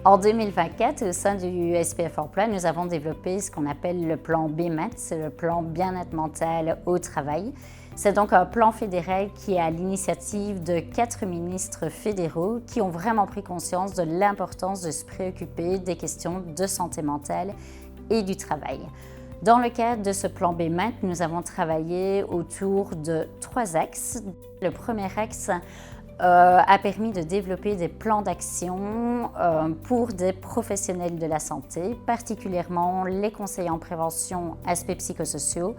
En 2024, au sein du SPF Emploi, nous avons développé ce qu'on appelle le plan BMAT, c'est le plan bien-être mental au travail. C'est donc un plan fédéral qui est à l'initiative de 4 ministres fédéraux qui ont vraiment pris conscience de l'importance de se préoccuper des questions de santé mentale et du travail. Dans le cadre de ce plan BMAT, nous avons travaillé autour de 3 axes. Le premier axe a permis de développer des plans d'action pour des professionnels de la santé, particulièrement les conseillers en prévention, aspects psychosociaux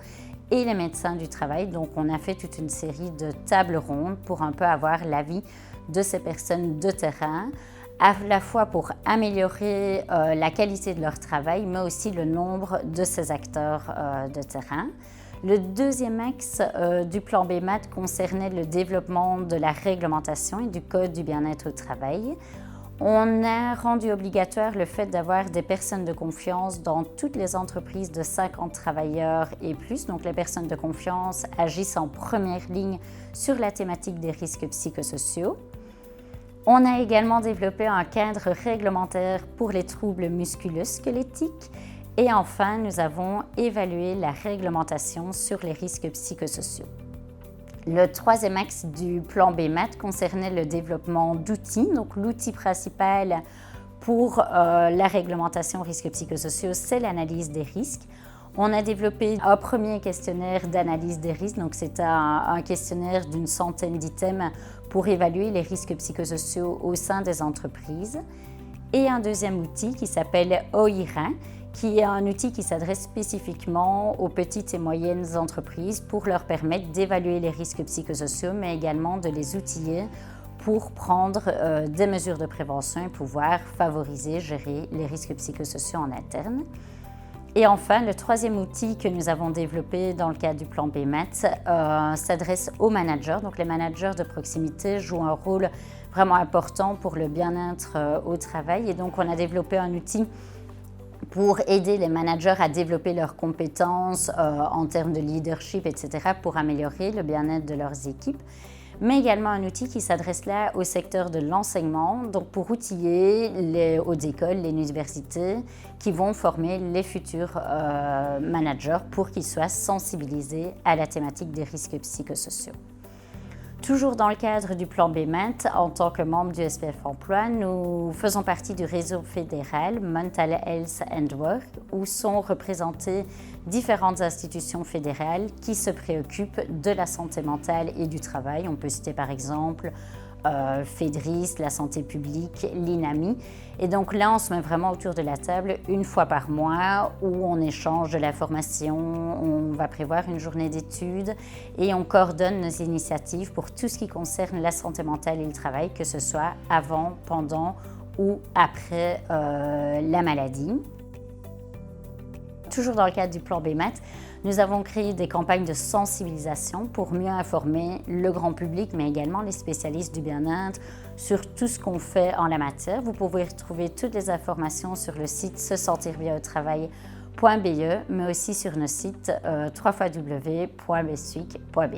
et les médecins du travail. Donc on a fait toute une série de tables rondes pour un peu avoir l'avis de ces personnes de terrain, à la fois pour améliorer la qualité de leur travail, mais aussi le nombre de ces acteurs de terrain. Le deuxième axe du plan BMAT concernait le développement de la réglementation et du code du bien-être au travail. On a rendu obligatoire le fait d'avoir des personnes de confiance dans toutes les entreprises de 50 travailleurs et plus. Donc les personnes de confiance agissent en première ligne sur la thématique des risques psychosociaux. On a également développé un cadre réglementaire pour les troubles musculo-squelettiques. Et enfin, nous avons évalué la réglementation sur les risques psychosociaux. Le troisième axe du plan BMAT concernait le développement d'outils. Donc l'outil principal pour la réglementation risques psychosociaux, c'est l'analyse des risques. On a développé un premier questionnaire d'analyse des risques. Donc c'est un questionnaire d'une centaine d'items pour évaluer les risques psychosociaux au sein des entreprises. Et un deuxième outil qui s'appelle OIRA, qui est un outil qui s'adresse spécifiquement aux petites et moyennes entreprises pour leur permettre d'évaluer les risques psychosociaux, mais également de les outiller pour prendre des mesures de prévention et pouvoir favoriser, gérer les risques psychosociaux en interne. Et enfin, le troisième outil que nous avons développé dans le cadre du plan BMAT s'adresse aux managers. Donc les managers de proximité jouent un rôle vraiment important pour le bien-être au travail. Et donc on a développé un outil pour aider les managers à développer leurs compétences en termes de leadership, etc., pour améliorer le bien-être de leurs équipes, mais également un outil qui s'adresse là au secteur de l'enseignement, donc pour outiller les hautes écoles, les universités, qui vont former les futurs managers pour qu'ils soient sensibilisés à la thématique des risques psychosociaux. Toujours dans le cadre du plan BMAT, en tant que membre du SPF Emploi, nous faisons partie du réseau fédéral Mental Health and Work, où sont représentées différentes institutions fédérales qui se préoccupent de la santé mentale et du travail. On peut citer par exemple FEDRIS, la santé publique, l'INAMI. Et donc là, on se met vraiment autour de la table une fois par mois où on échange de l'information, on va prévoir une journée d'études et on coordonne nos initiatives pour tout ce qui concerne la santé mentale et le travail, que ce soit avant, pendant ou après la maladie. Toujours dans le cadre du plan BMAT, nous avons créé des campagnes de sensibilisation pour mieux informer le grand public, mais également les spécialistes du bien-être sur tout ce qu'on fait en la matière. Vous pouvez retrouver toutes les informations sur le site se-sentir-bien-au-travail.be, mais aussi sur nos sites www.bessuic.be.